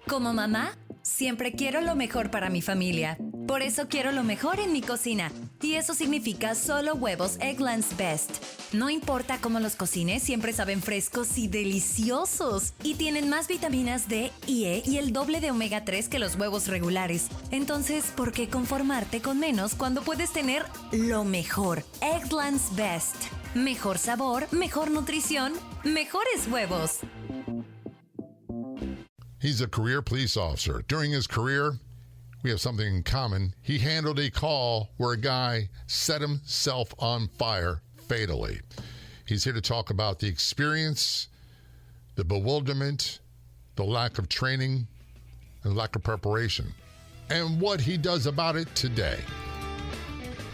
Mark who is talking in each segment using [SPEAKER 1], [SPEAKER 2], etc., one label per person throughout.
[SPEAKER 1] Como mamá, siempre quiero lo mejor para mi familia. Por eso quiero lo mejor en mi cocina. Y eso significa solo huevos Eggland's Best. No importa cómo los cocines, siempre saben frescos y deliciosos. Y tienen más vitaminas D y E y el doble de omega 3 que los huevos regulares. Entonces, ¿por qué conformarte con menos cuando puedes tener lo mejor? Eggland's Best. Mejor sabor, mejor nutrición, mejores huevos.
[SPEAKER 2] He's a career police officer. During his career, we have something in common. He handled a call where a guy set himself on fire fatally. He's here to talk about the experience, the bewilderment, the lack of training, and lack of preparation, and what he does about it today.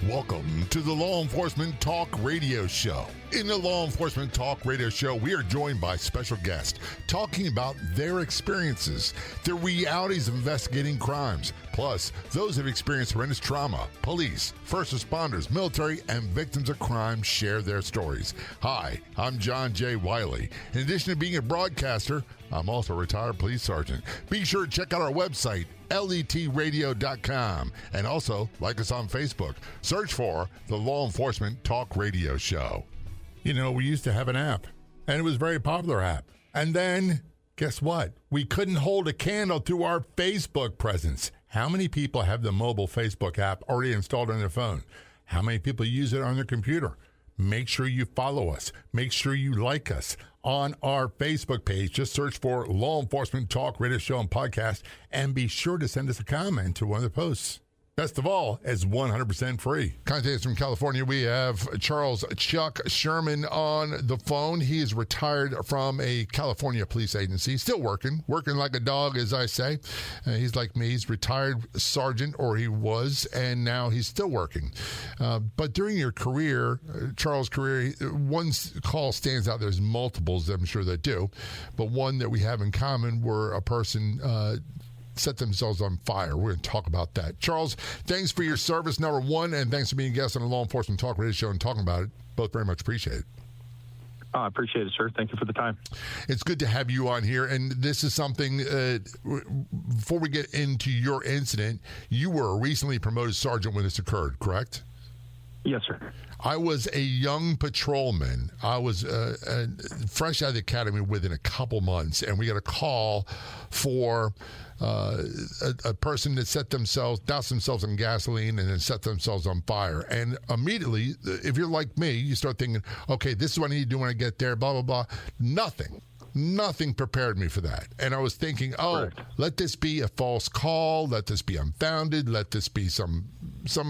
[SPEAKER 2] Welcome to the Law Enforcement Talk Radio Show. In the Law Enforcement Talk Radio Show, we are joined by special guests talking about their experiences, the realities of investigating crimes, plus those who have experienced horrendous trauma. Police, first responders, military, and victims of crime share their stories. Hi, I'm John J. Wiley. In addition to being a broadcaster, I'm also a retired police sergeant. Be sure to check out our website, letradio.com, and also like us on Facebook. Search for the Law Enforcement Talk Radio Show. You know, we used to have an app, and it was a very popular app. And then, guess what? We couldn't hold a candle to our Facebook presence. How many people have the mobile Facebook app already installed on their phone? How many people use it on their computer? Make sure you follow us. Make sure you like us on our Facebook page. Just search for Law Enforcement Talk Radio Show and Podcast, and be sure to send us a comment to one of the posts. Best of all, it's 100% free. Contacts from California, we have Charles Chuck Sherman on the phone. He is retired from a California police agency, still working like a dog, as I say. He's like me. He's retired sergeant, or he was, and now he's still working. But during your career, Charles' career, one call stands out. There's multiples, I'm sure, that do. But one that we have in common were a person set themselves on fire. We're going to talk about that. Charles, thanks for your service, number one, and thanks for being a guest on the Law Enforcement Talk Radio Show and talking about it. Both very much appreciate it.
[SPEAKER 3] I appreciate it, sir. Thank you for the time.
[SPEAKER 2] It's good to have you on here, and this is something, before we get into your incident, you were a recently promoted sergeant when this occurred, correct?
[SPEAKER 3] Yes, sir.
[SPEAKER 2] I was a young patrolman. I was fresh out of the academy within a couple months, and we got a call for a person that doused themselves in gasoline and then set themselves on fire. And immediately, if you're like me, you start thinking, okay, this is what I need to do when I get there, blah, blah, blah. Nothing prepared me for that. And I was thinking,
[SPEAKER 3] Correct.
[SPEAKER 2] Let this be a false call. Let this be unfounded. Let this be some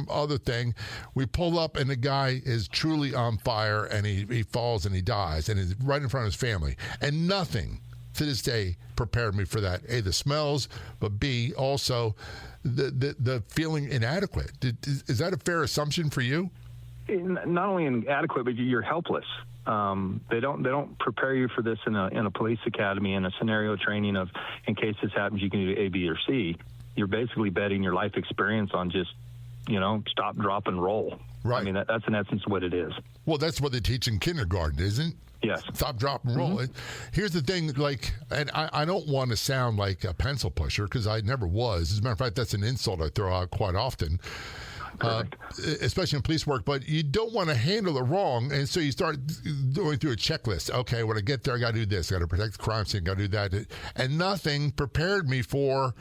[SPEAKER 2] other thing. We pull up, and the guy is truly on fire, and he falls and he dies, and he's right in front of his family. And nothing to this day prepared me for that. A, the smells, but B, also the feeling inadequate. Is that a fair assumption for you?
[SPEAKER 3] Not only inadequate, but you're helpless. They don't prepare you for this in a police academy, in a scenario training of, in case this happens, you can do A, B, or C. You're basically betting your life experience on just, stop, drop, and roll.
[SPEAKER 2] Right.
[SPEAKER 3] I mean, that's in essence what it is.
[SPEAKER 2] Well, that's what they teach in kindergarten, isn't it?
[SPEAKER 3] Yes.
[SPEAKER 2] Stop, drop, and roll.
[SPEAKER 3] Mm-hmm.
[SPEAKER 2] Here's the thing, and I don't want to sound like a pencil pusher, because I never was. As a matter of fact, that's an insult I throw out quite often. Especially in police work, but you don't want to handle it wrong, and so you start going through a checklist. Okay, when I get there, I got to do this. I got to protect the crime scene. Got to do that, and nothing prepared me for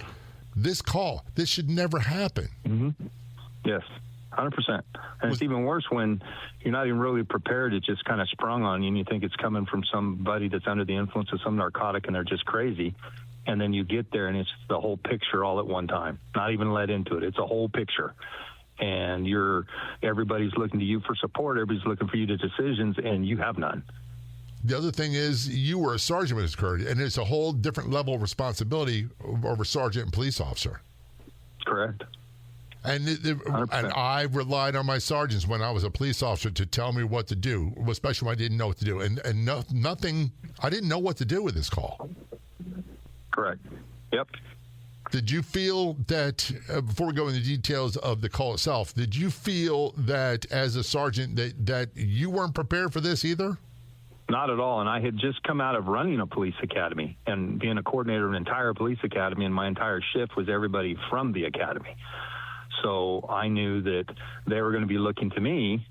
[SPEAKER 2] this call. This should never happen.
[SPEAKER 3] Mm-hmm. Yes, 100%. And it's even worse when you're not even really prepared. It's just kind of sprung on you, and you think it's coming from somebody that's under the influence of some narcotic, and they're just crazy. And then you get there, and it's the whole picture all at one time. Not even let into it. It's a whole picture. And everybody's looking to you for support. Everybody's looking for you to decisions, and you have none.
[SPEAKER 2] The other thing is, you were a sergeant when this occurred, and it's a whole different level of responsibility over sergeant and police officer.
[SPEAKER 3] Correct.
[SPEAKER 2] And I relied on my sergeants when I was a police officer to tell me what to do, especially when I didn't know what to do. And nothing, I didn't know what to do with this call.
[SPEAKER 3] Correct. Yep.
[SPEAKER 2] Did you feel that, before we go into the details of the call itself, did you feel that as a sergeant that you weren't prepared for this either?
[SPEAKER 3] Not at all. And I had just come out of running a police academy and being a coordinator of an entire police academy, and my entire shift was everybody from the academy. So I knew that they were going to be looking to me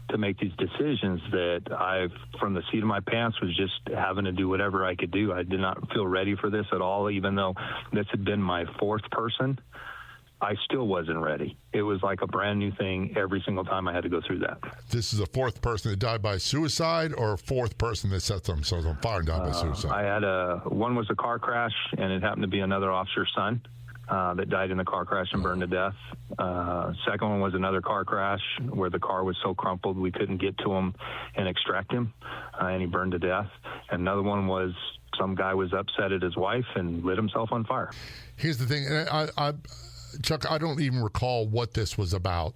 [SPEAKER 3] to make these decisions that I, from the seat of my pants, was just having to do whatever I could do. I did not feel ready for this at all, even though this had been my fourth person. I still wasn't ready. It was like a brand new thing every single time I had to go through that.
[SPEAKER 2] This is a fourth person that died by suicide, or a fourth person that set themselves on fire and died by suicide?
[SPEAKER 3] I had one was a car crash, and it happened to be another officer's son that died in the car crash and burned to death. Second one was another car crash where the car was so crumpled we couldn't get to him and extract him, and he burned to death. And another one was some guy was upset at his wife and lit himself on fire. Here's the thing,
[SPEAKER 2] and Chuck, I don't even recall what this was about.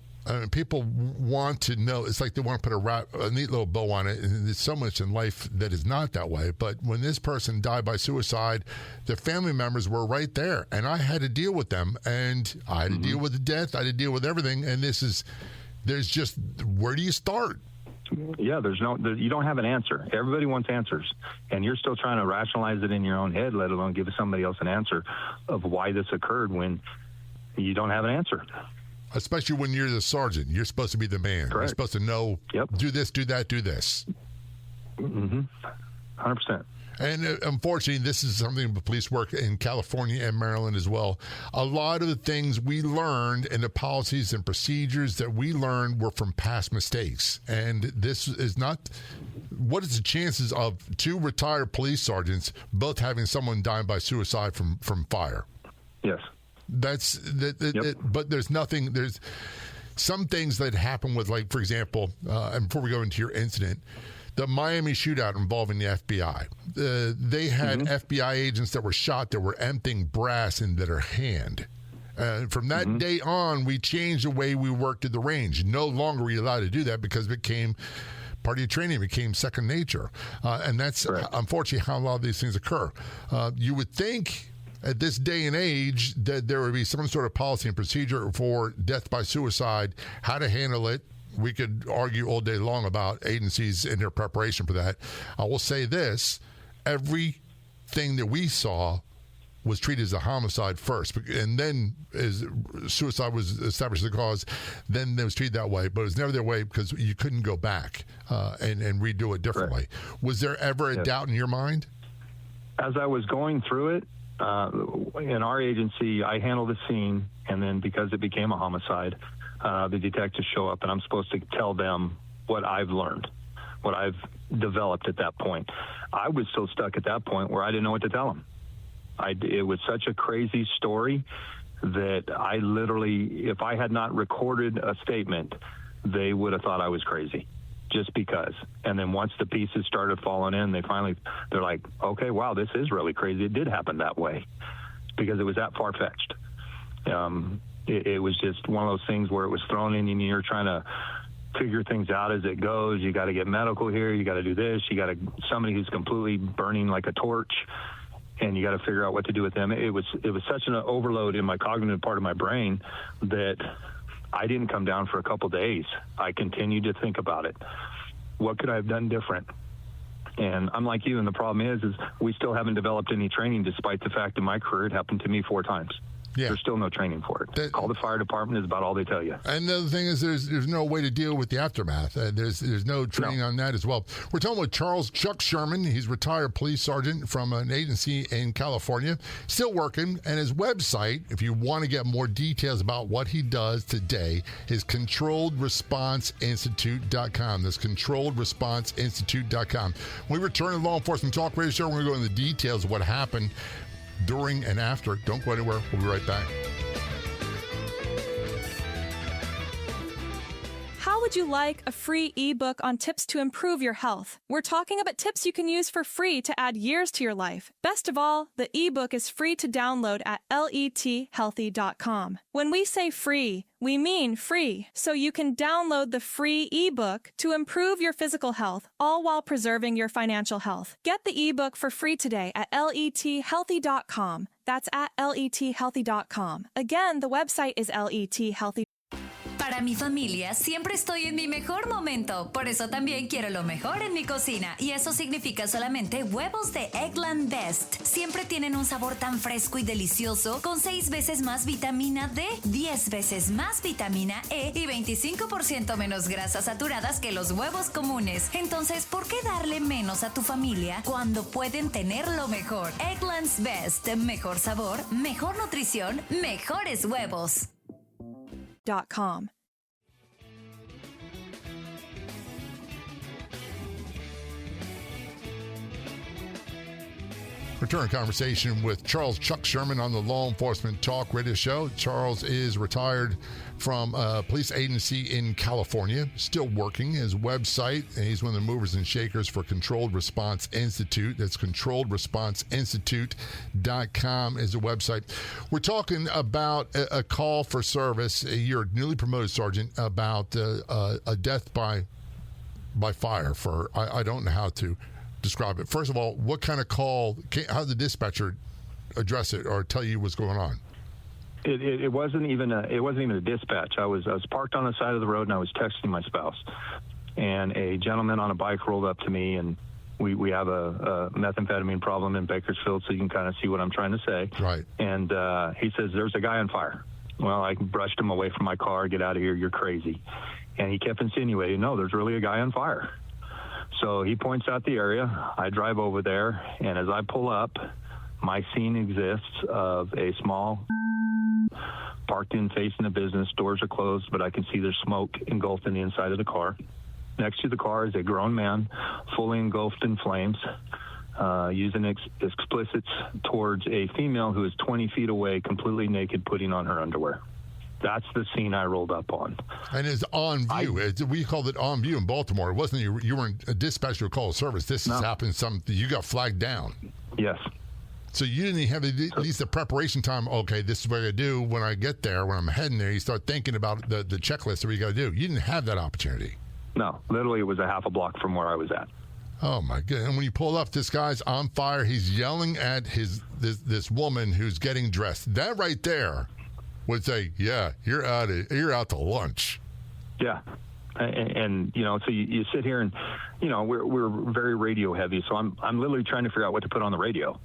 [SPEAKER 2] People want to know. It's like they want to put a neat little bow on it, and there's so much in life that is not that way. But when this person died by suicide, their family members were right there, and I had to deal with them, and I had to deal with the death. I had to deal with everything, and there's just, where do you start?
[SPEAKER 3] Yeah, you don't have an answer. Everybody wants answers, and you're still trying to rationalize it in your own head, let alone give somebody else an answer of why this occurred when you don't have an answer.
[SPEAKER 2] Especially when you're the sergeant. You're supposed to be the man.
[SPEAKER 3] Correct.
[SPEAKER 2] You're supposed to know, do this, do that, do this.
[SPEAKER 3] 100%.
[SPEAKER 2] And unfortunately, this is something the police work in California and Maryland as well. A lot of the things we learned and the policies and procedures that we learned were from past mistakes. And this is not, what is the chances of two retired police sergeants both having someone dying by suicide from fire?
[SPEAKER 3] Yes.
[SPEAKER 2] But there's some things that happen with, like, for example, and before we go into your incident, the Miami shootout involving the FBI. They had FBI agents that were shot that were emptying brass into their hand. From that day on, we changed the way we worked at the range. No longer were you allowed to do that because it became part of your training, became second nature. And that's unfortunately how a lot of these things occur. You would think at this day and age that there would be some sort of policy and procedure for death by suicide, how to handle it. We could argue all day long about agencies and their preparation for that. I will say this, everything that we saw was treated as a homicide first, and then as suicide was established as the cause, then it was treated that way, but it was never their way because you couldn't go back and redo it differently. Correct. Was there ever a doubt in your mind?
[SPEAKER 3] As I was going through it, in our agency, I handle the scene, and then because it became a homicide, the detectives show up, and I'm supposed to tell them what I've learned, what I've developed at that point. I was so stuck at that point where I didn't know what to tell them. It was such a crazy story that I literally, if I had not recorded a statement, they would have thought I was crazy. Just because. And then once the pieces started falling in, they're like, okay, wow, this is really crazy. It did happen that way because it was that far-fetched. It was just one of those things where it was thrown in and you're trying to figure things out as it goes. You got to get medical here. You got to do this. You got to somebody who's completely burning like a torch, and you got to figure out what to do with them. It was such an overload in my cognitive part of my brain that I didn't come down for a couple days. I continued to think about it. What could I have done different? And I'm like you, and the problem is we still haven't developed any training, despite the fact in my career it happened to me 4 times. Yeah. There's still no training for it. Call the fire department is about all they tell you.
[SPEAKER 2] And the other thing is there's no way to deal with the aftermath. There's no training on that as well. We're talking with Chuck Sherman. He's retired police sergeant from an agency in California, still working. And his website, if you want to get more details about what he does today, is controlledresponseinstitute.com. That's controlledresponseinstitute.com. When we return to Law Enforcement Talk Radio Show, we're going to go into the details of what happened during and after. Don't go anywhere. We'll be right back.
[SPEAKER 4] How would you like a free ebook on tips to improve your health? We're talking about tips you can use for free to add years to your life. Best of all, the ebook is free to download at lethealthy.com. When we say free, we mean free. So you can download the free ebook to improve your physical health, all while preserving your financial health. Get the ebook for free today at lethealthy.com. That's at lethealthy.com. Again, the website is lethealthy.com.
[SPEAKER 1] Para Para mi familia siempre estoy en mi mejor momento. Por eso también quiero lo mejor en mi cocina. Y eso significa solamente huevos de Eggland Best. Siempre tienen un sabor tan fresco y delicioso, con 6 veces más vitamina D, 10 veces más vitamina E y 25% menos grasas saturadas que los huevos comunes. Entonces, ¿por qué darle menos a tu familia cuando pueden tener lo mejor? Eggland's Best. Mejor sabor, mejor nutrición, mejores huevos.
[SPEAKER 4] .com.
[SPEAKER 2] Return conversation with Charles Chuck Sherman on the Law Enforcement Talk Radio Show. Charles is retired from a police agency in California, still working. His website, and he's one of the movers and shakers for Controlled Response Institute. That's controlledresponseinstitute.com is the website. We're talking about a call for service. You're a newly promoted sergeant about a death by fire for, I don't know how to describe it. First of all, what kind of call, how did the dispatcher address it or tell you what's going on?
[SPEAKER 3] It wasn't even a dispatch. I was parked on the side of the road and I was texting my spouse, and a gentleman on a bike rolled up to me, and we have a methamphetamine problem in Bakersfield, so you can kind of see what I'm trying to say.
[SPEAKER 2] Right.
[SPEAKER 3] And he says, "There's a guy on fire." Well, I brushed him away from my car. "Get out of here! You're crazy." And he kept insinuating, "No, there's really a guy on fire." So he points out the area. I drive over there, and as I pull up, my scene exists of a small parked in facing the business. Doors are closed, but I can see there's smoke engulfed in the inside of the car. Next to the car is a grown man, fully engulfed in flames, using explicits towards a female who is 20 feet away, completely naked, putting on her underwear. That's the scene I rolled up on.
[SPEAKER 2] And it's on view. We called it on view in Baltimore. It wasn't you weren't a dispatcher or call of service. This has happened. You got flagged down.
[SPEAKER 3] Yes.
[SPEAKER 2] So you didn't have at least the preparation time. Okay, this is what I do when I get there. When I'm heading there, you start thinking about the checklist of what you got to do. You didn't have that opportunity.
[SPEAKER 3] No, literally, it was a half a block from where I was at.
[SPEAKER 2] Oh my God! And when you pull up, this guy's on fire. He's yelling at this woman who's getting dressed. That right there would say, "Yeah, you're out to lunch."
[SPEAKER 3] Yeah, and you know, so you sit here and, you know, we're very radio heavy. So I'm literally trying to figure out what to put on the radio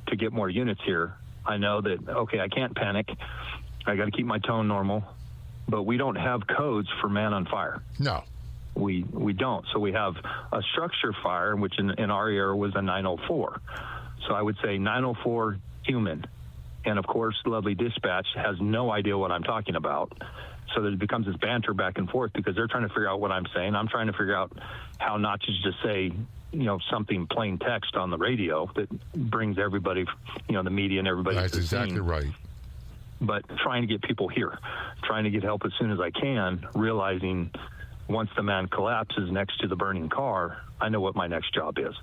[SPEAKER 3] to get more units here. I know that, okay, I can't panic. I got to keep my tone normal, but we don't have codes for man on fire.
[SPEAKER 2] No,
[SPEAKER 3] we don't. So we have a structure fire, which in our area was a 904. So I would say 904 human. And of course, lovely dispatch has no idea what I'm talking about. So there becomes this banter back and forth because they're trying to figure out what I'm saying. I'm trying to figure out how not to just say, you know, something plain text on the radio that brings everybody, you know, the media and everybody.
[SPEAKER 2] That's exactly right.
[SPEAKER 3] But trying to get people here, trying to get help as soon as I can, realizing once the man collapses next to the burning car, I know what my next job is.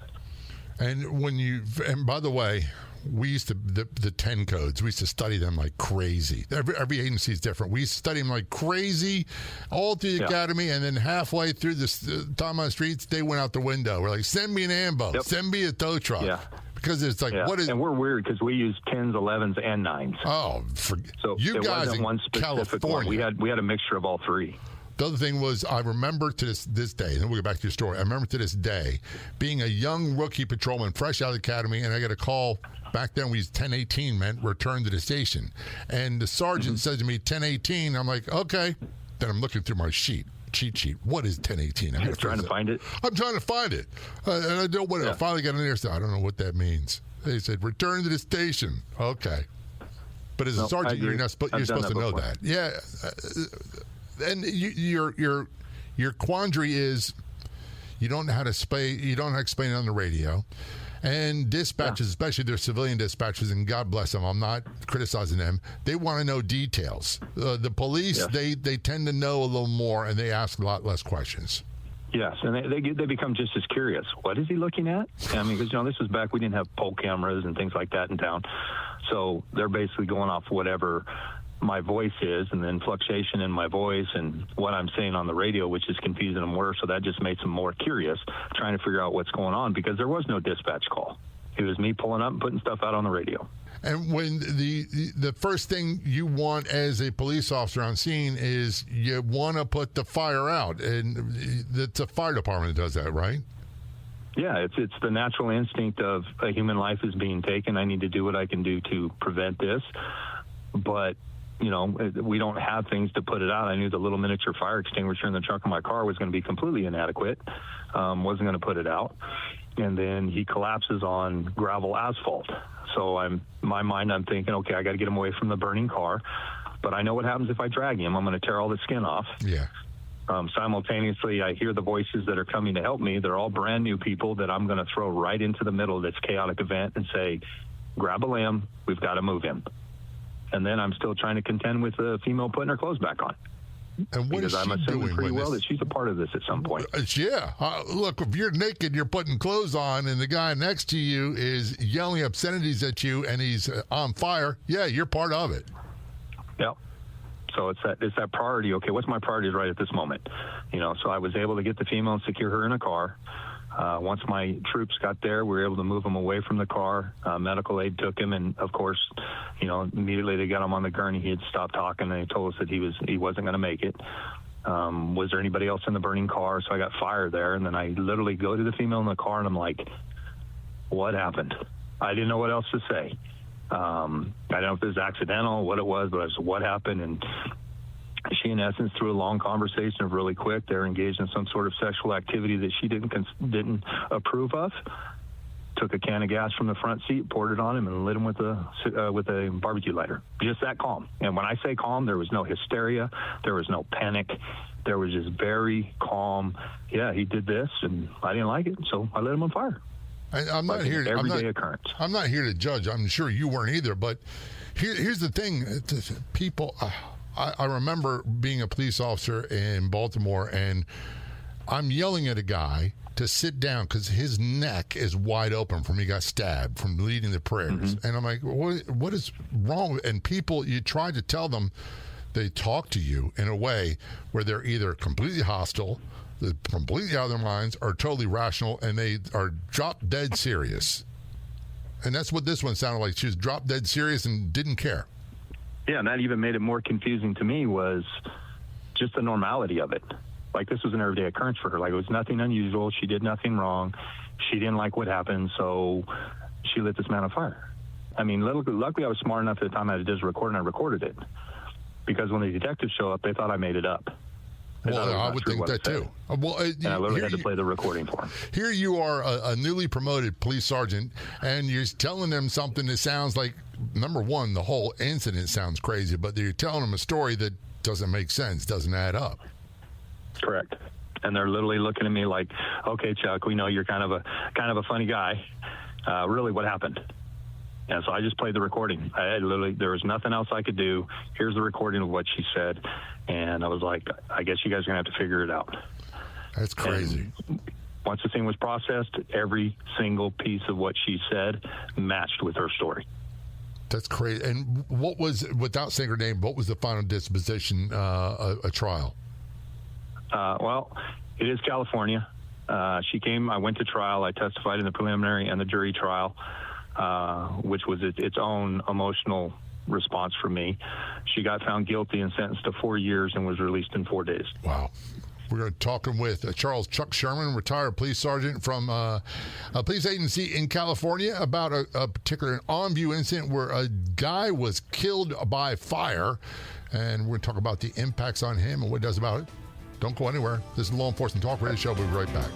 [SPEAKER 2] And and by the way, we used to, the 10 codes, we used to study them like crazy. Every agency is different. We used to study them like crazy all through the academy, and then halfway through the time on the streets, they went out the window. We're like, send me an ambo, send me a tow truck. Yeah. Because it's like, what is...
[SPEAKER 3] And we're weird because we use 10s, 11s, and 9s.
[SPEAKER 2] Oh, so you guys in one California.
[SPEAKER 3] One. We had a mixture of all three.
[SPEAKER 2] The other thing was, I remember to this day, and then we'll get back to your story. I remember to this day being a young rookie patrolman, fresh out of the academy, and I got a call. Back then, we used 1018 meant return to the station. And the sergeant said to me, 1018. I'm like, okay. Then I'm looking through my cheat sheet. What is 1018?
[SPEAKER 3] You're trying to find it?
[SPEAKER 2] I'm trying to find it. And I don't what I finally got in there, so I don't know what that means. They said, return to the station. Okay. But as a sergeant, you're supposed to know that. Yeah. And your quandary is you don't know how to explain it on the radio. And dispatchers, especially their civilian dispatchers, and God bless them, I'm not criticizing them, they want to know details. The police, they tend to know a little more, and they ask a lot less questions.
[SPEAKER 3] Yes, and they become just as curious. What is he looking at? I mean, because, you know, this was back, we didn't have pole cameras and things like that in town. So they're basically going off whatever my voice is, and then fluctuation in my voice and what I'm saying on the radio, which is confusing them worse. So that just makes them more curious, trying to figure out what's going on, because there was no dispatch call. It was me pulling up and putting stuff out on the radio.
[SPEAKER 2] And when the first thing you want as a police officer on scene is you want to put the fire out, and it's a fire department that does that, right?
[SPEAKER 3] Yeah, it's the natural instinct of a human life is being taken. I need to do what I can do to prevent this. But, you know, we don't have things to put it out. I knew the little miniature fire extinguisher in the trunk of my car was going to be completely inadequate. Wasn't going to put it out. And then he collapses on gravel asphalt. So my mind, I'm thinking, okay, I got to get him away from the burning car. But I know what happens if I drag him. I'm going to tear all the skin off.
[SPEAKER 2] Yeah.
[SPEAKER 3] Simultaneously, I hear the voices that are coming to help me. They're all brand new people that I'm going to throw right into the middle of this chaotic event and say, grab a limb, we've got to move him. And then I'm still trying to contend with the female putting her clothes back on.
[SPEAKER 2] And what
[SPEAKER 3] because
[SPEAKER 2] is she
[SPEAKER 3] I'm assuming
[SPEAKER 2] doing
[SPEAKER 3] pretty well that she's a part of this at some point.
[SPEAKER 2] Yeah. Look, if you're naked, you're putting clothes on, and the guy next to you is yelling obscenities at you, and he's on fire. Yeah, you're part of it.
[SPEAKER 3] Yep. So it's that priority. Okay, what's my priority right at this moment? You know, so I was able to get the female and secure her in a car. Once my troops got there, we were able to move him away from the car. Medical aid took him, and of course, you know, immediately they got him on the gurney. He had stopped talking, and they told us that he wasn't going to make it. Was there anybody else in the burning car? So I got fire there, and then I literally go to the female in the car, and I'm like, what happened? I didn't know what else to say. I don't know if it was accidental, what it was, but I said, what happened? And she, in essence, through a long conversation of really quick, they're engaged in some sort of sexual activity that she didn't approve of. Took a can of gas from the front seat, poured it on him, and lit him with a barbecue lighter. Just that calm. And when I say calm, there was no hysteria, there was no panic, there was just very calm. Yeah, he did this, and I didn't like it, so I lit him on fire.
[SPEAKER 2] I'm not here.
[SPEAKER 3] Everyday occurrence.
[SPEAKER 2] I'm not here to judge. I'm sure you weren't either. But here's the thing: people. I remember being a police officer in Baltimore, and I'm yelling at a guy to sit down because his neck is wide open from he got stabbed from leading the prayers. Mm-hmm. And I'm like, what is wrong? And people, you try to tell them, they talk to you in a way where they're either completely hostile, they're completely out of their minds, or totally rational, and they are drop dead serious. And that's what this one sounded like. She was drop dead serious and didn't care.
[SPEAKER 3] Yeah, and that even made it more confusing to me was just the normality of it. Like, this was an everyday occurrence for her. Like, it was nothing unusual. She did nothing wrong. She didn't like what happened, so she lit this man on fire. I mean, luckily I was smart enough at the time I did this recording, I recorded it. Because when the detectives show up, they thought I made it up.
[SPEAKER 2] Well, I would think that too. Well,
[SPEAKER 3] and I literally had to play the recording for him.
[SPEAKER 2] Here you are, a newly promoted police sergeant, and you're telling them something that sounds like, number one, the whole incident sounds crazy, but you're telling them a story that doesn't make sense, doesn't add up.
[SPEAKER 3] Correct. And they're literally looking at me like, okay, Chuck, we know you're kind of a funny guy. Really, what happened? And so I just played the recording. There was nothing else I could do. Here's the recording of what she said. And I was like, I guess you guys are going to have to figure it out.
[SPEAKER 2] That's crazy.
[SPEAKER 3] And once the thing was processed, every single piece of what she said matched with her story.
[SPEAKER 2] That's crazy. And what was, without saying her name, what was the final disposition, a trial?
[SPEAKER 3] Well, it is California. She came, I went to trial. I testified in the preliminary and the jury trial. Which was its own emotional response for me. She got found guilty and sentenced to 4 years and was released in 4 days.
[SPEAKER 2] Wow. We're talking with Chuck Sherman, retired police sergeant from a police agency in California, about a particular on-view incident where a guy was killed by fire. And we're going to talk about the impacts on him and what it does about it. Don't go anywhere. This is Law Enforcement Talk Radio Show. We'll be right back.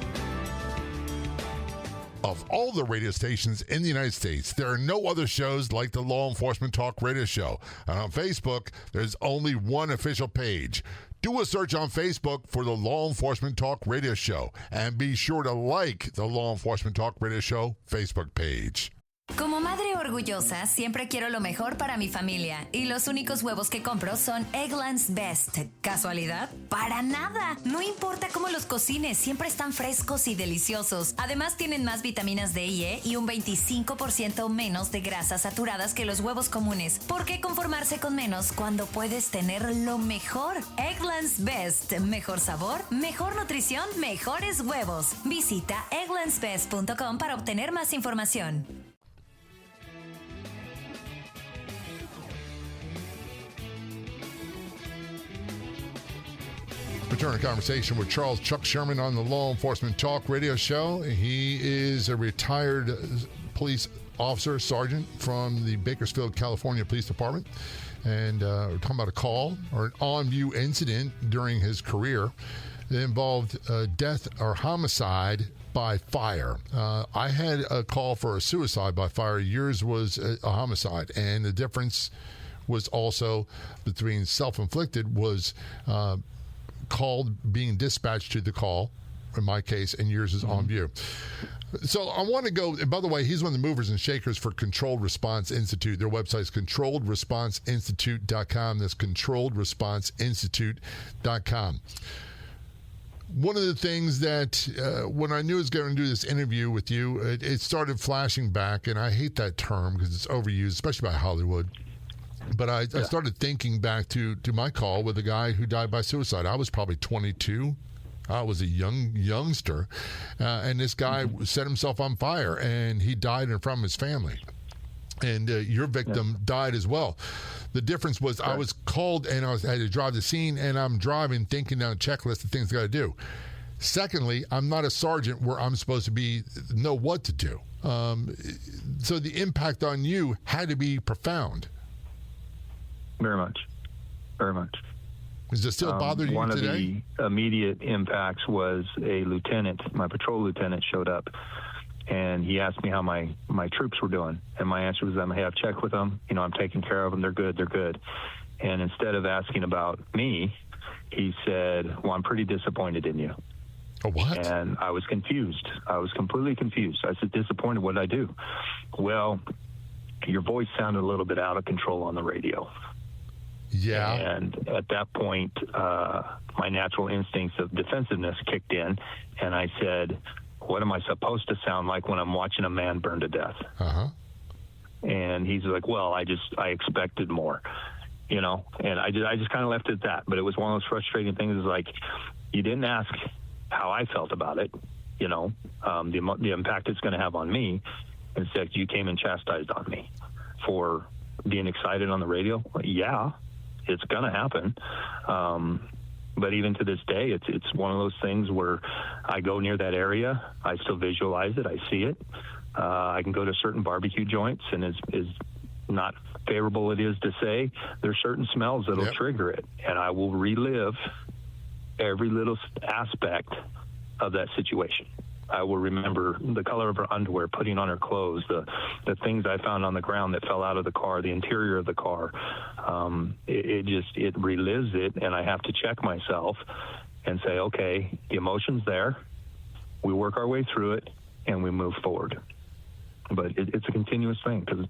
[SPEAKER 2] Of all the radio stations in the United States, there are no other shows like the Law Enforcement Talk Radio Show. And on Facebook, there's only one official page. Do a search on Facebook for the Law Enforcement Talk Radio Show. And be sure to like the Law Enforcement Talk Radio Show Facebook page.
[SPEAKER 1] Como madre orgullosa, siempre quiero lo mejor para mi familia. Y los únicos huevos que compro son Eggland's Best. ¿Casualidad? ¡Para nada! No importa cómo los cocines, siempre están frescos y deliciosos. Además, tienen más vitaminas D y E y un 25% menos de grasas saturadas que los huevos comunes. ¿Por qué conformarse con menos cuando puedes tener lo mejor? Eggland's Best. Mejor sabor, mejor nutrición, mejores huevos. Visita egglandsbest.com para obtener más información.
[SPEAKER 2] return a conversation with Charles Chuck Sherman on the Law Enforcement Talk radio show. He is a retired police officer, sergeant from the Bakersfield, California Police Department. And we're talking about a call or an on-view incident during his career that involved death or homicide by fire. I had a call for a suicide by fire. Yours was a homicide. And the difference was also between self-inflicted was called being dispatched to the call, in my case, and yours is on view. So I want to go, and by the way, he's one of the movers and shakers for Controlled Response Institute. Their website is controlledresponseinstitute.com. That's controlledresponseinstitute.com. One of the things that when I knew I was going to do this interview with you, it started flashing back, and I hate that term because it's overused, especially by Hollywood. But I started thinking back to my call with a guy who died by suicide. I was probably 22. I was a youngster, and this guy set himself on fire, and he died in front of his family. And your victim died as well. The difference was I was called, and I had to drive the scene, and I'm driving, thinking down a checklist of things I got to do. Secondly, I'm not a sergeant where I'm supposed to know what to do. So the impact on you had to be profound.
[SPEAKER 3] Very much. Very much.
[SPEAKER 2] Does it still bother you
[SPEAKER 3] today? One of the immediate impacts was a lieutenant, my patrol lieutenant, showed up, and he asked me how my troops were doing. And my answer was, hey, I've checked with them. I'm taking care of them. They're good. And instead of asking about me, he said, well, I'm pretty disappointed in you.
[SPEAKER 2] Oh, what?
[SPEAKER 3] And I was confused. I was completely confused. I said, disappointed? What did I do? Well, your voice sounded a little bit out of control on the radio.
[SPEAKER 2] Yeah.
[SPEAKER 3] And at that point, my natural instincts of defensiveness kicked in, and I said, what am I supposed to sound like when I'm watching a man burn to death?
[SPEAKER 2] Uh-huh.
[SPEAKER 3] And he's like, well, I expected more, and I just kind of left it at that. But it was one of those frustrating things, is like, you didn't ask how I felt about it, the impact it's going to have on me. Instead, you came and chastised on me for being excited on the radio. Yeah, it's going to happen. But even to this day, it's one of those things where I go near that area, I still visualize it, I see it. I can go to certain barbecue joints, and as not favorable it is to say, there's certain smells that'll trigger it, and I will relive every little aspect of that situation. I will remember the color of her underwear, putting on her clothes, the things I found on the ground that fell out of the car, the interior of the car. It relives it, and I have to check myself and say, okay, the emotion's there. We work our way through it, and we move forward. But it's a continuous thing, because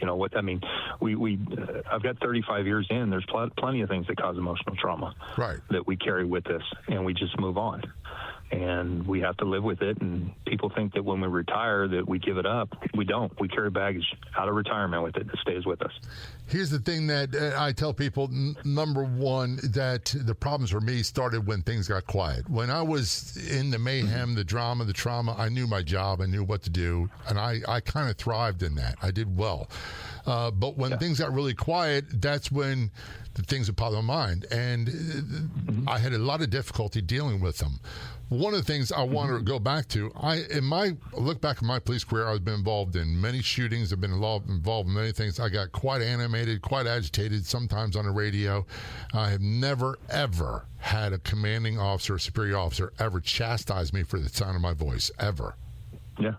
[SPEAKER 3] I've got 35 years in. There's plenty of things that cause emotional trauma that we carry with us, and we just move on. And we have to live with it. And people think that when we retire that we give it up. We don't. We carry baggage out of retirement with it. It stays with us.
[SPEAKER 2] Here's the thing that I tell people. Number one, that the problems for me started when things got quiet. When I was in the mayhem, the drama, the trauma, I knew my job. I knew what to do. And I kind of thrived in that. I did well. But when things got really quiet, that's when the things would pop in my mind. And I had a lot of difficulty dealing with them. One of the things I want to go back to, look back at my police career, I've been involved in many shootings. I've been involved in many things. I got quite animated, quite agitated, sometimes on the radio. I have never, ever had a commanding officer, a superior officer, ever chastise me for the sound of my voice, ever.
[SPEAKER 3] Yeah.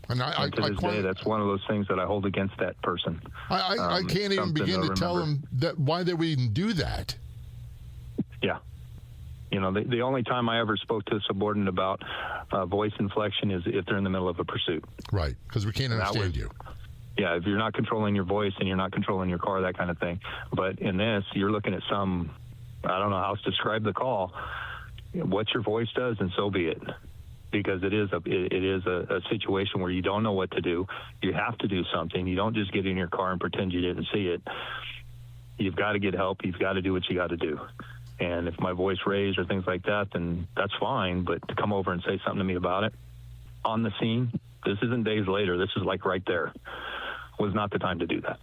[SPEAKER 2] And
[SPEAKER 3] to this day, that's one of those things that I hold against that person.
[SPEAKER 2] I can't even begin to tell them why they would even do that.
[SPEAKER 3] Yeah. The only time I ever spoke to a subordinate about voice inflection is if they're in the middle of a pursuit.
[SPEAKER 2] Right, because we can't understand you.
[SPEAKER 3] Yeah, if you're not controlling your voice and you're not controlling your car, that kind of thing. But in this, you're looking at I don't know how else to describe the call. What your voice does, and so be it. Because it is a situation where you don't know what to do. You have to do something. You don't just get in your car and pretend you didn't see it. You've got to get help. You've got to do what you got to do. And if my voice raised or things like that, then that's fine. But to come over and say something to me about it on the scene, this isn't days later. This is like right there. Was not the time to do that.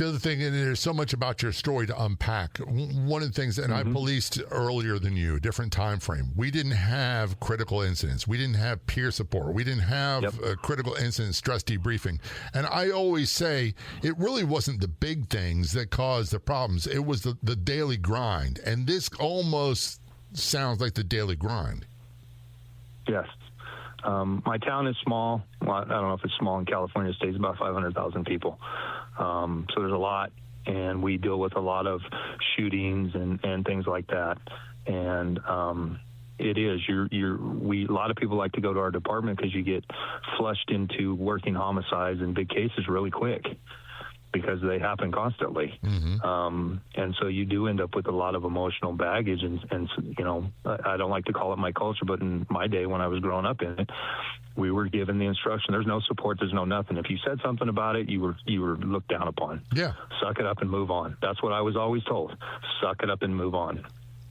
[SPEAKER 2] The other thing, and there's so much about your story to unpack. One of the things, and I policed earlier than you, a different time frame. We didn't have critical incidents. We didn't have peer support. We didn't have critical incident stress debriefing. And I always say it really wasn't the big things that caused the problems. It was the daily grind. And this almost sounds like the daily grind.
[SPEAKER 3] Yes. My town is small. Well, I don't know if it's small in California. It stays about 500,000 people. So there's a lot, and we deal with a lot of shootings and things like that. And it is. A lot of people like to go to our department because you get flushed into working homicides and big cases really quick, because they happen constantly. And so you do end up with a lot of emotional baggage. And you know, I don't like to call it my culture, but in my day when I was growing up in it, we were given the instruction. There's no support. There's no nothing. If you said something about it, you were looked down upon. Yeah. Suck it up and move on. That's what I was always told. Suck it up and move on.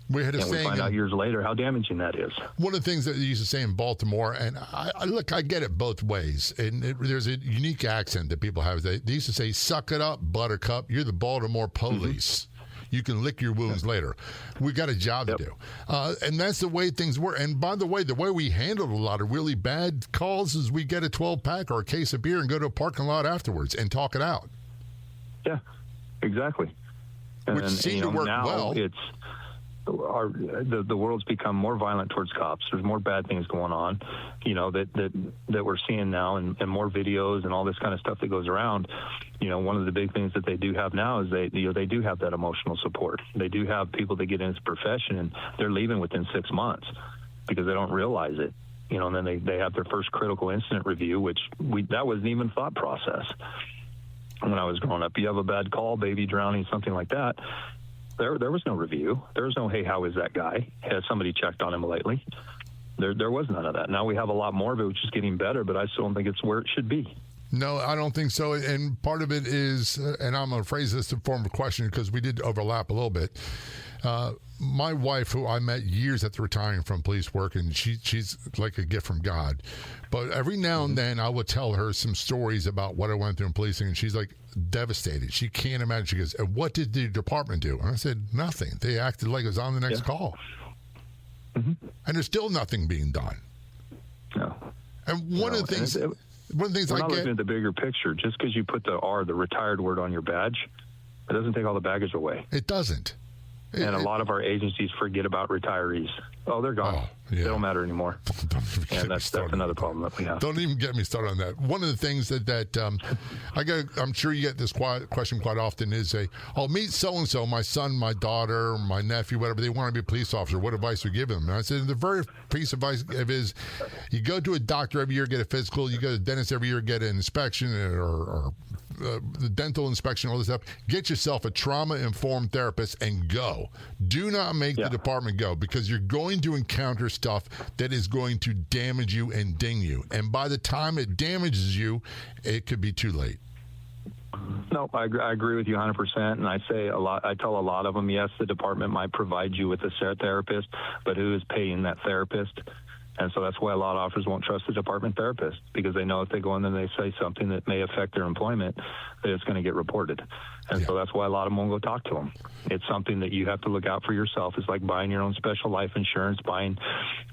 [SPEAKER 2] We had a
[SPEAKER 3] and
[SPEAKER 2] saying,
[SPEAKER 3] we find out years later how damaging that is.
[SPEAKER 2] One of the things that they used to say in Baltimore, and I get it both ways, and there's a unique accent that people have. They used to say, "Suck it up, Buttercup. You're the Baltimore police. You can lick your wounds later." We got a job to do, and that's the way things were. And by the way we handled a lot of really bad calls is we get a 12-pack or a case of beer and go to a parking lot afterwards and talk it out.
[SPEAKER 3] Yeah, exactly.
[SPEAKER 2] Which seemed to work
[SPEAKER 3] now
[SPEAKER 2] well.
[SPEAKER 3] The world's become more violent towards cops. There's more bad things going on, you know, that we're seeing now, and more videos and all this kind of stuff that goes around. You know, one of the big things that they do have now is they do have that emotional support. They do have people that get into this profession and they're leaving within 6 months because they don't realize it. You know, and then they have their first critical incident review, which that wasn't even thought process when I was growing up. You have a bad call, baby drowning, something like that. There was no review. There was no, hey, how is that guy? Has somebody checked on him lately? There was none of that. Now we have a lot more of it, which is getting better, but I still don't think it's where it should be.
[SPEAKER 2] No, I don't think so. And part of it is, and I'm going to phrase this in form of a question because we did overlap a little bit. My wife, who I met years after retiring from police work, and she's like a gift from God. But every now and then I would tell her some stories about what I went through in policing, and she's like devastated. She can't imagine. She goes, "What did the department do?" And I said, "Nothing. They acted like it was on the next call." And there's still nothing being done.
[SPEAKER 3] No.
[SPEAKER 2] And one of the things
[SPEAKER 3] we're not looking at the bigger picture. Just because you put the retired word on your badge, it doesn't take all the baggage away.
[SPEAKER 2] It doesn't.
[SPEAKER 3] And a lot of our agencies forget about retarees. Oh, they're gone. They don't matter anymore. And that's another problem that we have.
[SPEAKER 2] Don't even get me started on that. One of the things that I'm sure you get this question quite often is I'll meet so-and-so, my son, my daughter, my nephew, whatever, they want to be a police officer. What advice would you give them? And I said, the very piece of advice is you go to a doctor every year, get a physical. You go to the dentist every year, get an inspection or the dental inspection, all this stuff. Get yourself a trauma-informed therapist and go. Do not make the department go, because you're going to encounter stuff that is going to damage you and ding you. And by the time it damages you, it could be too late.
[SPEAKER 3] No, I agree with you 100%. And I tell a lot of them, yes, the department might provide you with a therapist, but who is paying that therapist? And so that's why a lot of officers won't trust the department therapist, because they know if they go in and they say something that may affect their employment, that it's going to get reported. And so that's why a lot of them won't go talk to them. It's something that you have to look out for yourself. It's like buying your own special life insurance, buying,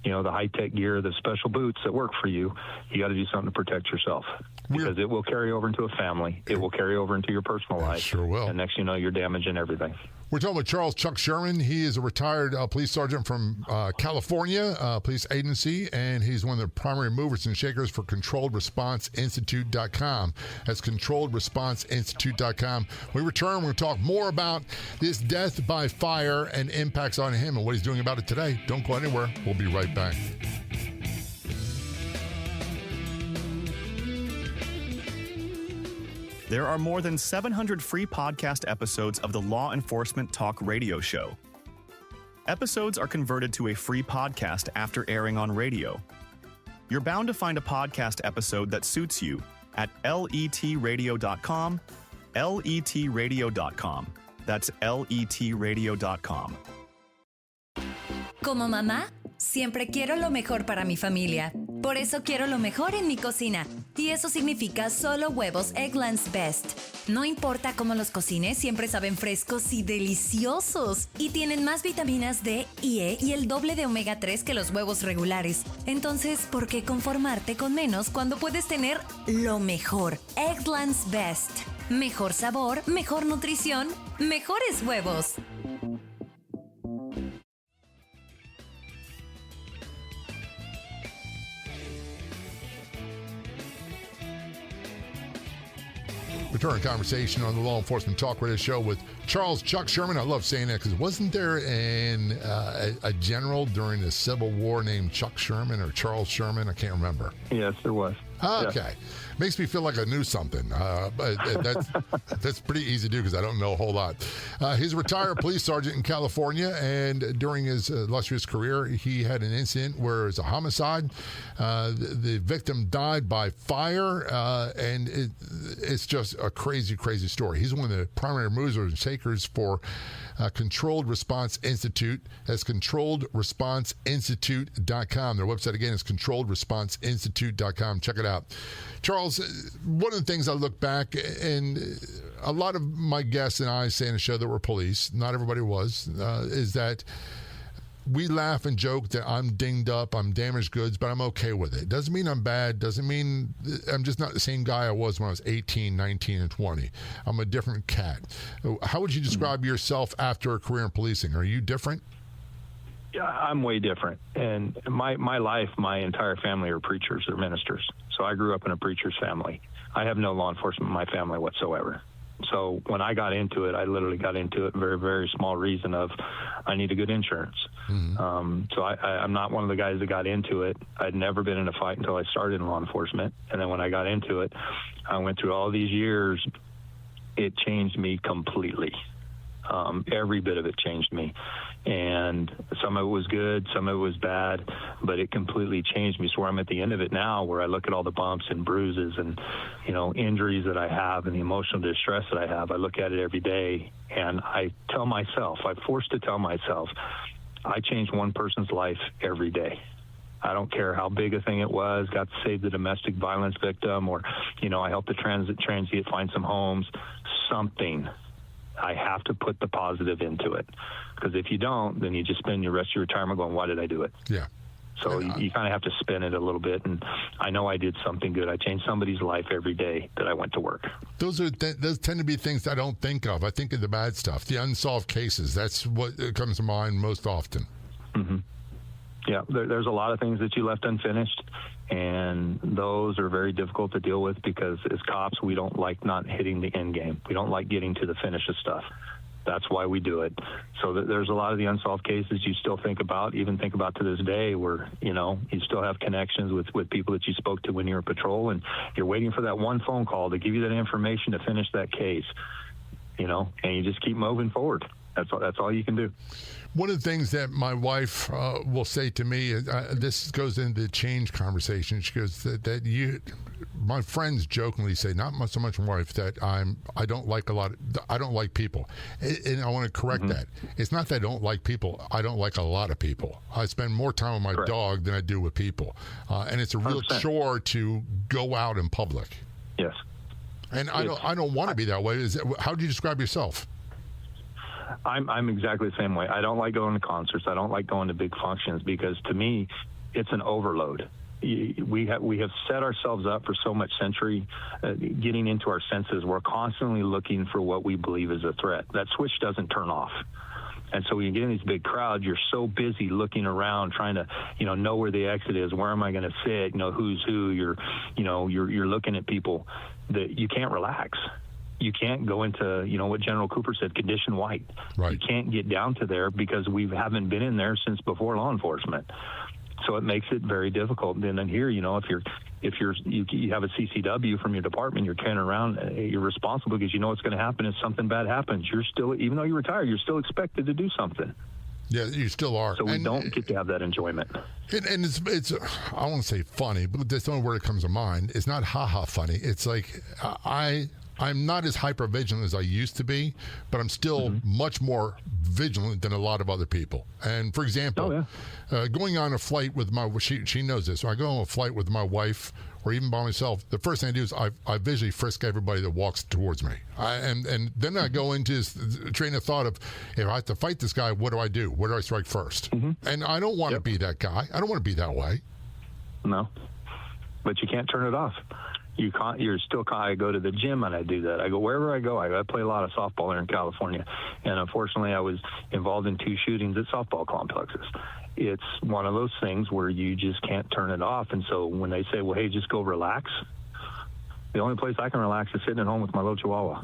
[SPEAKER 3] the high-tech gear, the special boots that work for you. You got to do something to protect yourself, because it will carry over into a family. It will carry over into your personal life.
[SPEAKER 2] Sure will.
[SPEAKER 3] And next you know, you're damaging everything.
[SPEAKER 2] We're talking with Charles Chuck Sherman. He is a retired police sergeant from California Police Agency, and he's one of the primary movers and shakers for ControlledResponseInstitute.com. That's ControlledResponseInstitute.com. When we return, we're going to talk more about this death by fire and impacts on him and what he's doing about it today. Don't go anywhere. We'll be right back.
[SPEAKER 5] There are more than 700 free podcast episodes of the Law Enforcement Talk radio show. Episodes are converted to a free podcast after airing on radio. You're bound to find a podcast episode that suits you at letradio.com, letradio.com. That's letradio.com.
[SPEAKER 1] Como mamá, siempre quiero lo mejor para mi familia. Por eso quiero lo mejor en mi cocina. Y eso significa solo huevos Eggland's Best. No importa cómo los cocines, siempre saben frescos y deliciosos. Y tienen más vitaminas D y E y el doble de omega 3 que los huevos regulares. Entonces, ¿por qué conformarte con menos cuando puedes tener lo mejor? Eggland's Best. Mejor sabor, mejor nutrición, mejores huevos.
[SPEAKER 2] Return conversation on the Law Enforcement Talk Radio Show with Charles Chuck Sherman. I love saying that because wasn't there a general during the Civil War named Chuck Sherman or Charles Sherman? I can't remember.
[SPEAKER 3] Yes, there was.
[SPEAKER 2] Okay.
[SPEAKER 3] Yeah.
[SPEAKER 2] Makes me feel like I knew something. But that's pretty easy to do because I don't know a whole lot. He's a retired police sergeant in California, and during his illustrious career, he had an incident where it was a homicide. The victim died by fire, and it's just a crazy, crazy story. He's one of the primary movers and shakers for Controlled Response Institute. That's controlledresponseinstitute.com. Their website, again, is controlledresponseinstitute.com. Check it out. Charles, one of the things I look back, and a lot of my guests and I say in the show that we're police, not everybody was, is that we laugh and joke that I'm dinged up, I'm damaged goods, but I'm okay with it. Doesn't mean I'm bad. Doesn't mean I'm just not the same guy I was when I was 18, 19, and 20. I'm a different cat. How would you describe yourself after a career in policing? Are you different?
[SPEAKER 3] Yeah, I'm way different. And my life, my entire family are preachers, they're ministers. So I grew up in a preacher's family. I have no law enforcement in my family whatsoever. So when I got into it, I literally got into it for a very, very small reason of I need a good insurance. Mm-hmm. So I'm not one of the guys that got into it. I'd never been in a fight until I started in law enforcement. And then when I got into it, I went through all these years. It changed me completely. Every bit of it changed me. And some of it was good, some of it was bad, but it completely changed me. So where I'm at the end of it now, where I look at all the bumps and bruises and, injuries that I have and the emotional distress that I have, I look at it every day and I tell myself, I'm forced to tell myself, I changed one person's life every day. I don't care how big a thing it was, got to save the domestic violence victim, or, I helped the transient find some homes, something. I have to put the positive into it, because if you don't, then you just spend your rest of your retirement going, why did I do it?
[SPEAKER 2] Yeah.
[SPEAKER 3] So you kind of have to spin it a little bit, and I know I did something good. I changed somebody's life every day that I went to work.
[SPEAKER 2] Those tend to be things I don't think of. I think of the bad stuff, the unsolved cases. That's what comes to mind most often. Mm-hmm.
[SPEAKER 3] Yeah, there's a lot of things that you left unfinished, and those are very difficult to deal with because as cops, we don't like not hitting the end game. We don't like getting to the finish of stuff. That's why we do it. So there's a lot of the unsolved cases you still think about, even think about to this day, where, you still have connections with people that you spoke to when you were patrol, and you're waiting for that one phone call to give you that information to finish that case, and you just keep moving forward. That's all you can do.
[SPEAKER 2] One of the things that my wife will say to me, this goes into the change conversation. She goes my friends jokingly say, not so much my wife, that I don't like people, and I want to correct that. It's not that I don't like people. I don't like a lot of people. I spend more time with my dog than I do with people, and it's a real 100%. Chore to go out in public.
[SPEAKER 3] Yes,
[SPEAKER 2] and I don't want to be that way. How do you describe yourself?
[SPEAKER 3] I'm exactly the same way. I don't like going to concerts. I don't like going to big functions because, to me, it's an overload. We have set ourselves up for so much century getting into our senses. We're constantly looking for what we believe is a threat. That switch doesn't turn off. And so when you get in these big crowds, you're so busy looking around, trying to, know where the exit is, where am I going to sit, who's who. You're looking at people that you can't relax. You can't go into, what General Cooper said, condition white.
[SPEAKER 2] Right.
[SPEAKER 3] You can't get down to there because we haven't been in there since before law enforcement. So it makes it very difficult. And then here, if you have a CCW from your department, you're carrying around, you're responsible because you know what's going to happen if something bad happens. You're still, even though you're retired, you're still expected to do something.
[SPEAKER 2] Yeah, you still are.
[SPEAKER 3] So we don't get to have that enjoyment.
[SPEAKER 2] And it's I won't say funny, but that's the only word that comes to mind. It's not ha-ha funny. It's like I I'm not as hyper vigilant as I used to be, but I'm still much more vigilant than a lot of other people. And for example, going on a flight with she knows this. When I go on a flight with my wife or even by myself, the first thing I do is I visually frisk everybody that walks towards me. And then I go into this train of thought of, if I have to fight this guy, what do I do? Where do I strike first? And I don't want to be that guy. I don't want to be that way.
[SPEAKER 3] No, but you can't turn it off. You can't. You're still. I go to the gym and I do that. I go wherever I go. I play a lot of softball here in California, and unfortunately, I was involved in 2 shootings at softball complexes. It's one of those things where you just can't turn it off. And so when they say, "Well, hey, just go relax," the only place I can relax is sitting at home with my little Chihuahua.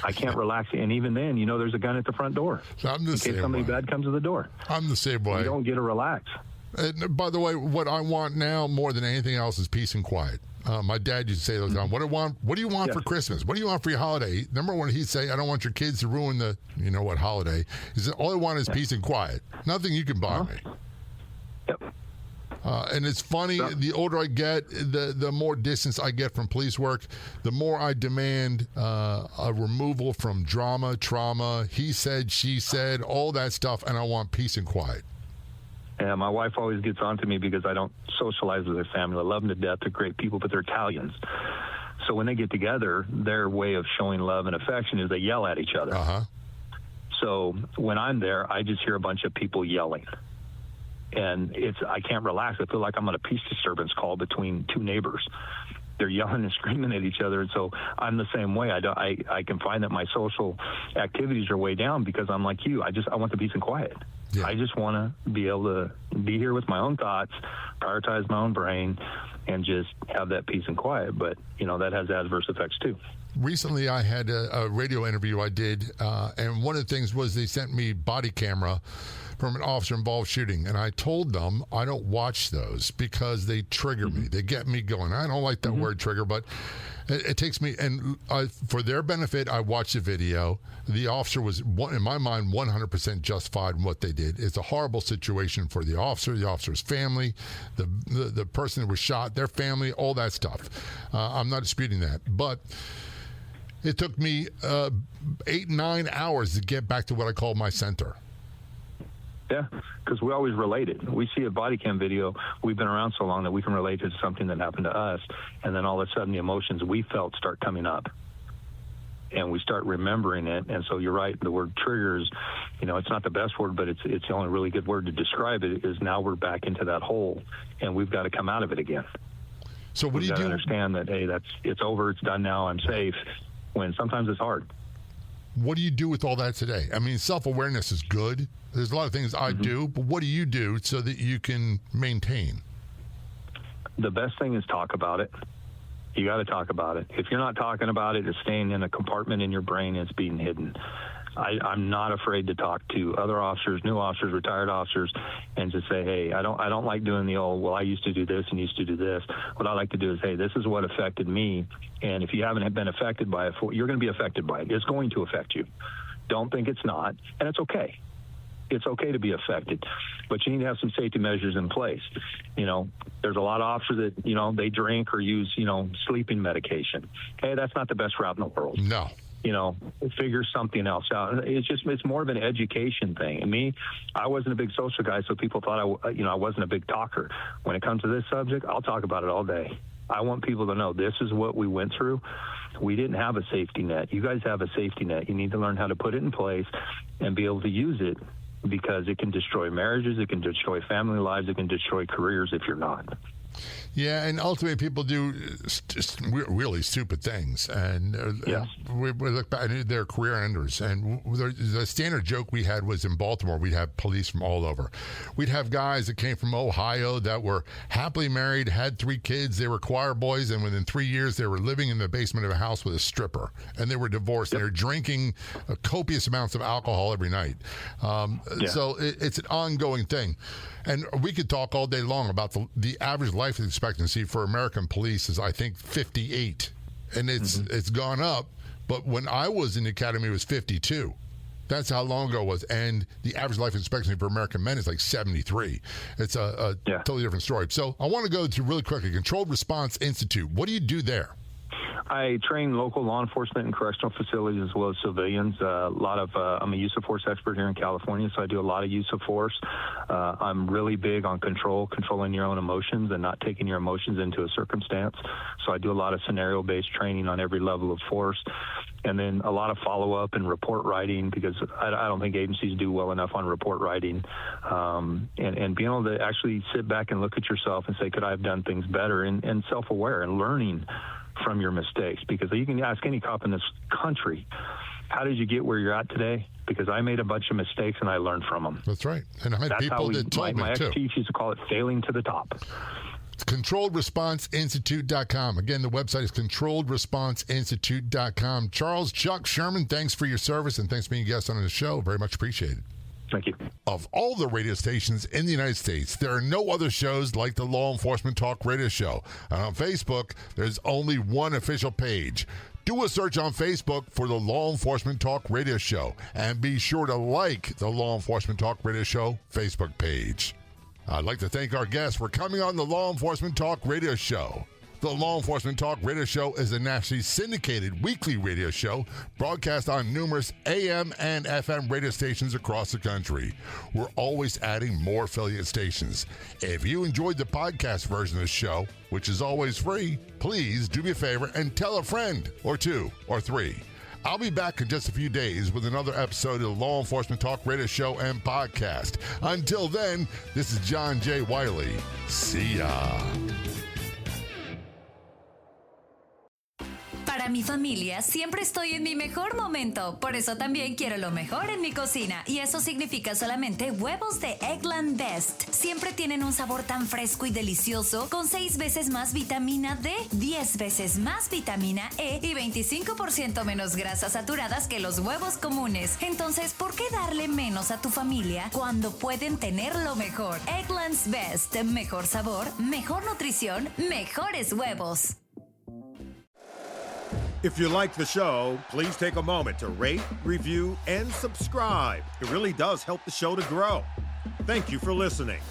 [SPEAKER 3] I can't relax, and even then, there's a gun at the front door
[SPEAKER 2] I'm the
[SPEAKER 3] in
[SPEAKER 2] same
[SPEAKER 3] case somebody
[SPEAKER 2] way.
[SPEAKER 3] bad comes to the door.
[SPEAKER 2] I'm the same way.
[SPEAKER 3] You don't get to relax.
[SPEAKER 2] And by the way, what I want now more than anything else is peace and quiet. My dad used to say all the time, what do you want for Christmas? What do you want for your holiday? Number one, he'd say, I don't want your kids to ruin the, what holiday. He said, all I want is peace and quiet. Nothing you can buy me.
[SPEAKER 3] Yep.
[SPEAKER 2] And it's funny, the older I get, the more distance I get from police work, the more I demand a removal from drama, trauma, he said, she said, all that stuff, and I want peace and quiet.
[SPEAKER 3] And my wife always gets on to me because I don't socialize with their family. I love them to death. They're great people, but they're Italians. So when they get together, their way of showing love and affection is they yell at each other. So when I'm there, I just hear a bunch of people yelling. And I can't relax. I feel like I'm on a peace disturbance call between 2 neighbors. They're yelling and screaming at each other. And so I'm the same way. I can find that my social activities are way down because I'm like you. I want the peace and quiet. Yeah. I just want to be able to be here with my own thoughts, prioritize my own brain, and just have that peace and quiet. But, that has adverse effects too.
[SPEAKER 2] Recently, I had a radio interview I did, and one of the things was they sent me body camera from an officer-involved shooting, and I told them I don't watch those because they trigger me. They get me going. I don't like that word trigger, but it takes me, and for their benefit, I watched the video. The officer was, in my mind, 100% justified in what they did. It's a horrible situation for the officer's family, the person that was shot, their family, all that stuff. I'm not disputing that, but it took me 8-9 hours to get back to what I call my center.
[SPEAKER 3] Yeah, because we always relate it. We see a body cam video. We've been around so long that we can relate it to something that happened to us, and then all of a sudden the emotions we felt start coming up, and we start remembering it. And so you're right. The word triggers, it's not the best word, but it's the only really good word to describe it. Is now we're back into that hole, and we've got to come out of it again.
[SPEAKER 2] So what do you do?
[SPEAKER 3] Understand that it's over. It's done now. I'm safe. When sometimes it's hard.
[SPEAKER 2] What do you do with all that today? I mean, self-awareness is good. There's a lot of things I do, but what do you do so that you can maintain?
[SPEAKER 3] The best thing is talk about it. You got to talk about it. If you're not talking about it, it's staying in a compartment in your brain. It's being hidden. I'm not afraid to talk to other officers, new officers, retired officers, and just say, hey, I don't like doing the old, well, I used to do this and used to do this. What I like to do is, hey, this is what affected me. And if you haven't been affected by it, you're going to be affected by it. It's going to affect you. Don't think it's not. And it's okay. It's okay to be affected, but you need to have some safety measures in place. There's a lot of officers that, they drink or use, sleeping medication. Hey, that's not the best route in the world.
[SPEAKER 2] No.
[SPEAKER 3] Figure something else out. It's more of an education thing. And me, I wasn't a big social guy, so people thought I wasn't a big talker. When it comes to this subject, I'll talk about it all day. I want people to know this is what we went through. We didn't have a safety net. You guys have a safety net. You need to learn how to put it in place and be able to use it, because it can destroy marriages, it can destroy family lives, it can destroy careers if you're not.
[SPEAKER 2] Yeah, and ultimately people do really stupid things. And we look back, they're career enders. And the standard joke we had was in Baltimore, we'd have police from all over. We'd have guys that came from Ohio that were happily married, had 3 kids, they were choir boys, and within 3 years they were living in the basement of a house with a stripper. And they were divorced. Yep. They were drinking copious amounts of alcohol every night. So it's an ongoing thing. And we could talk all day long about the average life expectancy for American police is, I think, 58. And it's gone up. But when I was in the academy, it was 52. That's how long ago it was. And the average life expectancy for American men is like 73. It's a totally different story. So I want to go to really quickly, Controlled Response Institute. What do you do there?
[SPEAKER 3] I train local law enforcement and correctional facilities as well as civilians. I'm a use of force expert here in California, so I do a lot of use of force. I'm really big on controlling your own emotions and not taking your emotions into a circumstance. So I do a lot of scenario-based training on every level of force. And then a lot of follow-up and report writing, because I don't think agencies do well enough on report writing. And being able to actually sit back and look at yourself and say, could I have done things better? And self-aware and learning from your mistakes. Because you can ask any cop in this country, how did you get where you're at today? Because I made a bunch of mistakes and I learned from them.
[SPEAKER 2] That's right. And I had people that told me, too.
[SPEAKER 3] My ex-chief used to call it failing to the top.
[SPEAKER 2] ControlledResponseInstitute.com. Again, the website is ControlledResponseInstitute.com. Charles, Chuck, Sherman, thanks for your service and thanks for being a guest on the show. Very much appreciated.
[SPEAKER 3] Thank you.
[SPEAKER 2] Of all the radio stations in the United States, there are no other shows like the Law Enforcement Talk Radio Show. And on Facebook, there's only one official page. Do a search on Facebook for the Law Enforcement Talk Radio Show. And be sure to like the Law Enforcement Talk Radio Show Facebook page. I'd like to thank our guests for coming on the Law Enforcement Talk Radio Show. The Law Enforcement Talk Radio Show is a nationally syndicated weekly radio show broadcast on numerous AM and FM radio stations across the country. We're always adding more affiliate stations. If you enjoyed the podcast version of the show, which is always free, please do me a favor and tell a friend or two or three. I'll be back in just a few days with another episode of the Law Enforcement Talk Radio Show and Podcast. Until then, this is John J. Wiley. See ya.
[SPEAKER 1] Para mi familia siempre estoy en mi mejor momento, por eso también quiero lo mejor en mi cocina, y eso significa solamente huevos de Eggland Best. Siempre tienen un sabor tan fresco y delicioso, con 6 veces más vitamina D, 10 veces más vitamina E y 25% menos grasas saturadas que los huevos comunes. Entonces, ¿por qué darle menos a tu familia cuando pueden tener lo mejor? Eggland's Best, mejor sabor, mejor nutrición, mejores huevos.
[SPEAKER 6] If you like the show, please take a moment to rate, review, and subscribe. It really does help the show to grow. Thank you for listening.